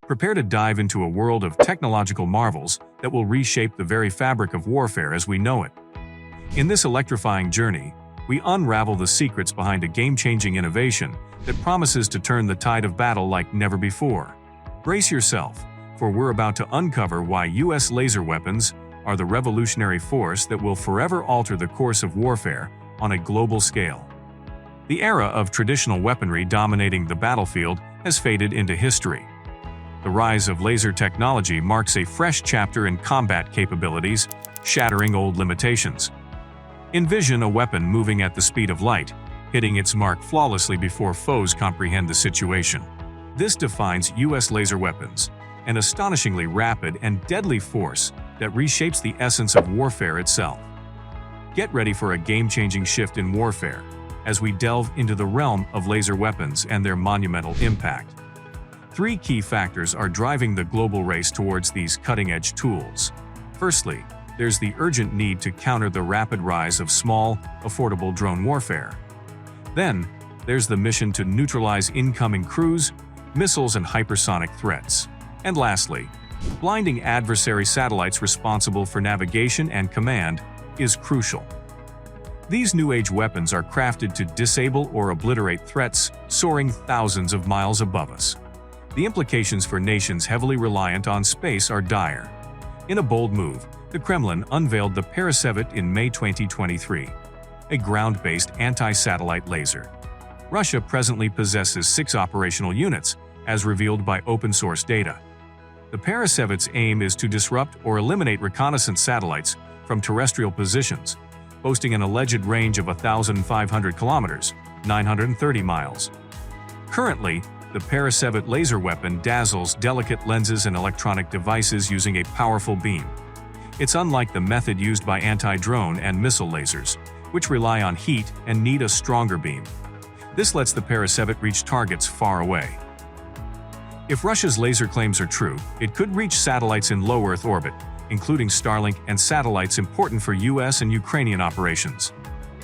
Prepare to dive into a world of technological marvels that will reshape the very fabric of warfare as we know it. In this electrifying journey, we unravel the secrets behind a game-changing innovation that promises to turn the tide of battle like never before. Brace yourself, for we're about to uncover why U.S. laser weapons are the revolutionary force that will forever alter the course of warfare on a global scale. The era of traditional weaponry dominating the battlefield has faded into history. The rise of laser technology marks a fresh chapter in combat capabilities, shattering old limitations. Envision a weapon moving at the speed of light, hitting its mark flawlessly before foes comprehend the situation. This defines U.S. laser weapons, an astonishingly rapid and deadly force that reshapes the essence of warfare itself. Get ready for a game-changing shift in warfare as we delve into the realm of laser weapons and their monumental impact. Three key factors are driving the global race towards these cutting-edge tools. Firstly, there's the urgent need to counter the rapid rise of small, affordable drone warfare. Then, there's the mission to neutralize incoming cruise, missiles and hypersonic threats. And lastly, blinding adversary satellites responsible for navigation and command is crucial. These new-age weapons are crafted to disable or obliterate threats soaring thousands of miles above us. The implications for nations heavily reliant on space are dire. In a bold move, the Kremlin unveiled the Parasevet in May 2023, a ground-based anti-satellite laser. Russia presently possesses 6 operational units, as revealed by open-source data. The Parasevet's aim is to disrupt or eliminate reconnaissance satellites from terrestrial positions, boasting an alleged range of 1,500 kilometers, 930 miles. Currently, the Parasevet laser weapon dazzles delicate lenses and electronic devices using a powerful beam. It's unlike the method used by anti-drone and missile lasers, which rely on heat and need a stronger beam. This lets the Parasevet reach targets far away. If Russia's laser claims are true, it could reach satellites in low Earth orbit, including Starlink and satellites important for U.S. and Ukrainian operations.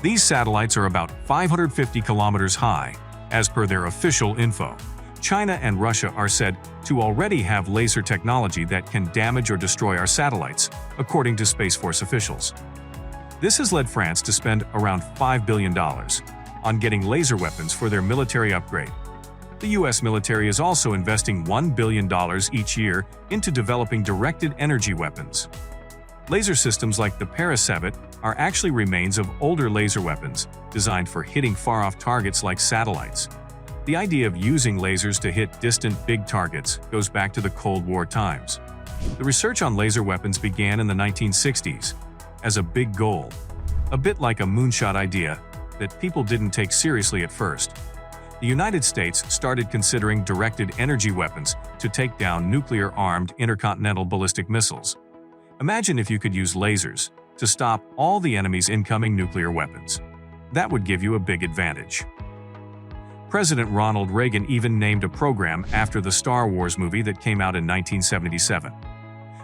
These satellites are about 550 kilometers high, as per their official info. China and Russia are said to already have laser technology that can damage or destroy our satellites, according to Space Force officials. This has led France to spend around $5 billion on getting laser weapons for their military upgrade. The U.S. military is also investing $1 billion each year into developing directed energy weapons. Laser systems like the Parasevet are actually remains of older laser weapons designed for hitting far-off targets like satellites. The idea of using lasers to hit distant big targets goes back to the Cold War times. The research on laser weapons began in the 1960s as a big goal, a bit like a moonshot idea that people didn't take seriously at first. The United States started considering directed energy weapons to take down nuclear-armed intercontinental ballistic missiles. Imagine if you could use lasers to stop all the enemy's incoming nuclear weapons. That would give you a big advantage. President Ronald Reagan even named a program after the Star Wars movie that came out in 1977.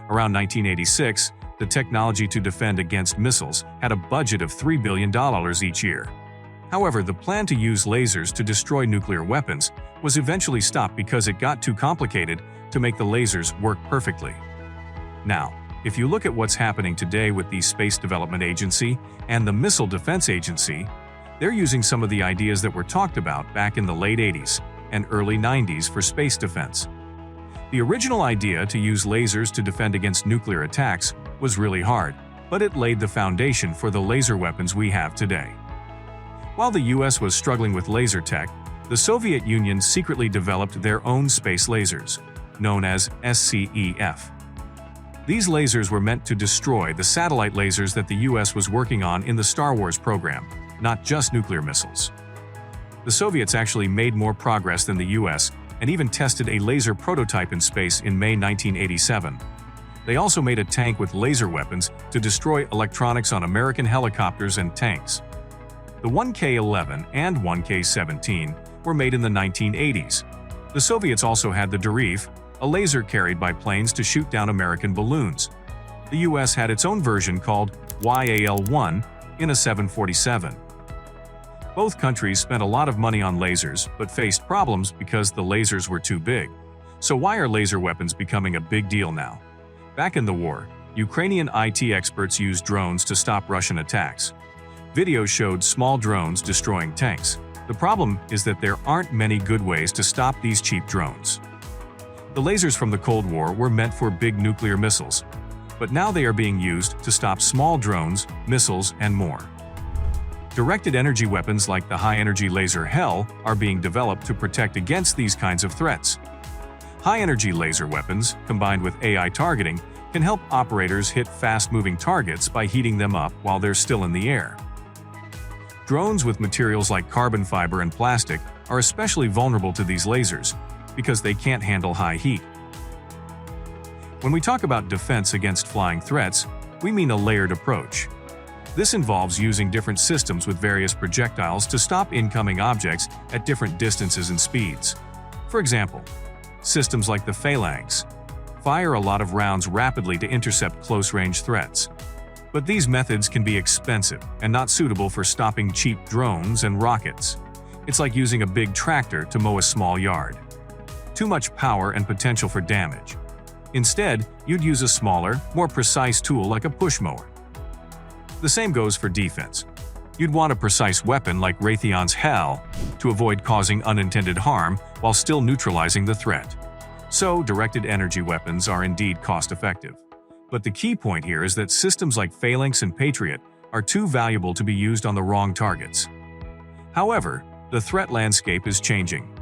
Around 1986, the technology to defend against missiles had a budget of $3 billion each year. However, the plan to use lasers to destroy nuclear weapons was eventually stopped because it got too complicated to make the lasers work perfectly. Now, if you look at what's happening today with the Space Development Agency and the Missile Defense Agency, they're using some of the ideas that were talked about back in the late 80s and early 90s for space defense. The original idea to use lasers to defend against nuclear attacks was really hard, but it laid the foundation for the laser weapons we have today. While the US was struggling with laser tech, the Soviet Union secretly developed their own space lasers, known as SCEF. These lasers were meant to destroy the satellite lasers that the US was working on in the Star Wars program, not just nuclear missiles. The Soviets actually made more progress than the US and even tested a laser prototype in space in May 1987. They also made a tank with laser weapons to destroy electronics on American helicopters and tanks. The 1K-11 and 1K-17 were made in the 1980s. The Soviets also had the Derif, a laser carried by planes to shoot down American balloons. The US had its own version called YAL-1 in a 747. Both countries spent a lot of money on lasers but faced problems because the lasers were too big. So why are laser weapons becoming a big deal now? Back in the war, Ukrainian IT experts used drones to stop Russian attacks. Videos showed small drones destroying tanks. The problem is that there aren't many good ways to stop these cheap drones. The lasers from the Cold War were meant for big nuclear missiles, but now they are being used to stop small drones, missiles, and more. Directed energy weapons like the high-energy laser HEL are being developed to protect against these kinds of threats. High-energy laser weapons, combined with AI targeting, can help operators hit fast-moving targets by heating them up while they're still in the air. Drones with materials like carbon fiber and plastic are especially vulnerable to these lasers because they can't handle high heat. When we talk about defense against flying threats, we mean a layered approach. This involves using different systems with various projectiles to stop incoming objects at different distances and speeds. For example, systems like the Phalanx fire a lot of rounds rapidly to intercept close-range threats. But these methods can be expensive and not suitable for stopping cheap drones and rockets. It's like using a big tractor to mow a small yard. Too much power and potential for damage. Instead, you'd use a smaller, more precise tool like a push mower. The same goes for defense. You'd want a precise weapon like Raytheon's HEL to avoid causing unintended harm while still neutralizing the threat. So, directed energy weapons are indeed cost-effective. But the key point here is that systems like Phalanx and Patriot are too valuable to be used on the wrong targets. However, the threat landscape is changing.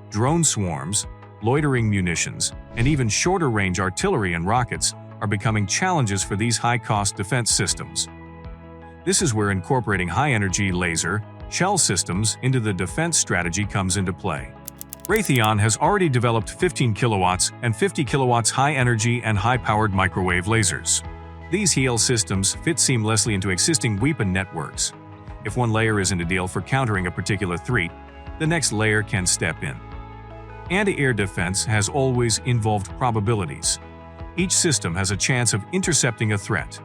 Drone swarms, loitering munitions, and even shorter-range artillery and rockets are becoming challenges for these high-cost defense systems. This is where incorporating high-energy laser, shell systems into the defense strategy comes into play. Raytheon has already developed 15 kilowatts and 50 kilowatts high-energy and high-powered microwave lasers. These HEL systems fit seamlessly into existing weapon networks. If one layer isn't ideal for countering a particular threat, the next layer can step in. Anti-air defense has always involved probabilities. Each system has a chance of intercepting a threat.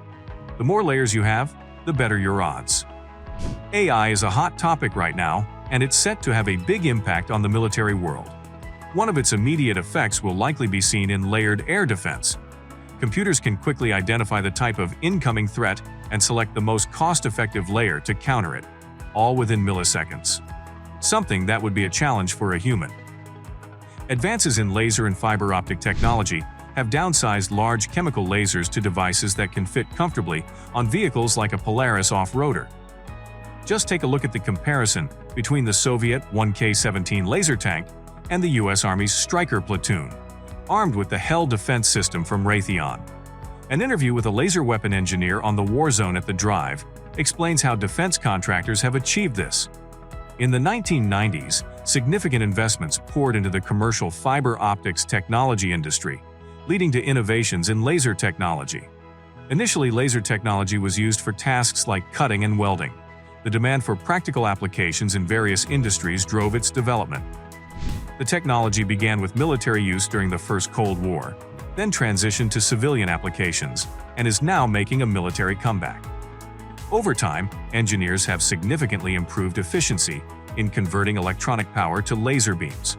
The more layers you have, the better your odds. AI is a hot topic right now, and it's set to have a big impact on the military world. One of its immediate effects will likely be seen in layered air defense. Computers can quickly identify the type of incoming threat and select the most cost-effective layer to counter it, all within milliseconds. Something that would be a challenge for a human. Advances in laser and fiber optic technology have downsized large chemical lasers to devices that can fit comfortably on vehicles like a Polaris off-roader. Just take a look at the comparison between the Soviet 1K-17 laser tank and the U.S. Army's Stryker platoon, armed with the HEL defense system from Raytheon. An interview with a laser weapon engineer on the war zone at the Drive explains how defense contractors have achieved this. In the 1990s, significant investments poured into the commercial fiber optics technology industry, leading to innovations in laser technology. Initially, laser technology was used for tasks like cutting and welding. The demand for practical applications in various industries drove its development. The technology began with military use during the First Cold War, then transitioned to civilian applications, and is now making a military comeback. Over time, engineers have significantly improved efficiency in converting electronic power to laser beams,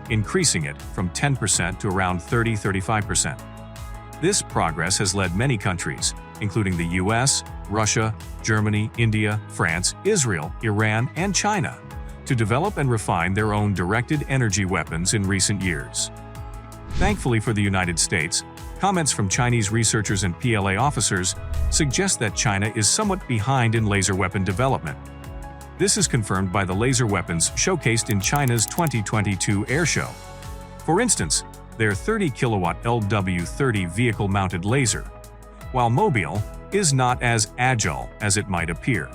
increasing it from 10% to around 30–35%. This progress has led many countries, including the US, Russia, Germany, India, France, Israel, Iran, and China, to develop and refine their own directed energy weapons in recent years. Thankfully for the United States, comments from Chinese researchers and PLA officers suggest that China is somewhat behind in laser weapon development. This is confirmed by the laser weapons showcased in China's 2022 air show. For instance, their 30-kilowatt LW-30 vehicle-mounted laser, while mobile, is not as agile as it might appear.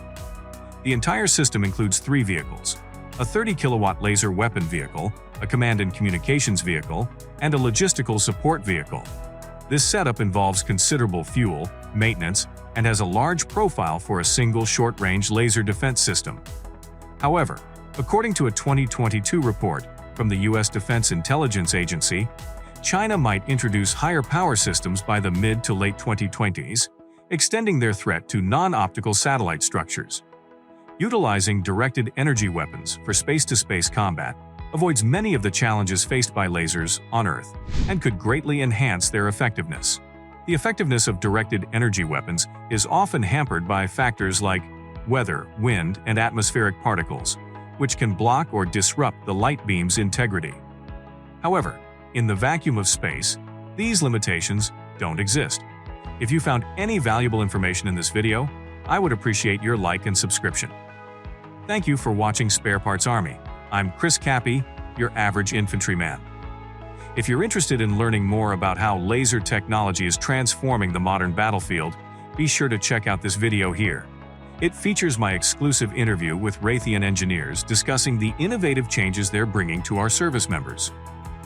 The entire system includes 3 vehicles: a 30-kilowatt laser weapon vehicle, a command and communications vehicle, and a logistical support vehicle. This setup involves considerable fuel, maintenance, and has a large profile for a single short-range laser defense system. However, according to a 2022 report from the U.S. Defense Intelligence Agency, China might introduce higher power systems by the mid to late 2020s, extending their threat to non-optical satellite structures. Utilizing directed energy weapons for space-to-space combat avoids many of the challenges faced by lasers on Earth and could greatly enhance their effectiveness. The effectiveness of directed energy weapons is often hampered by factors like weather, wind, and atmospheric particles, which can block or disrupt the light beam's integrity. However, in the vacuum of space, these limitations don't exist. If you found any valuable information in this video, I would appreciate your like and subscription. Thank you for watching Spare Parts Army. I'm Chris Cappy, your average infantryman. If you're interested in learning more about how laser technology is transforming the modern battlefield, be sure to check out this video here. It features my exclusive interview with Raytheon engineers discussing the innovative changes they're bringing to our service members.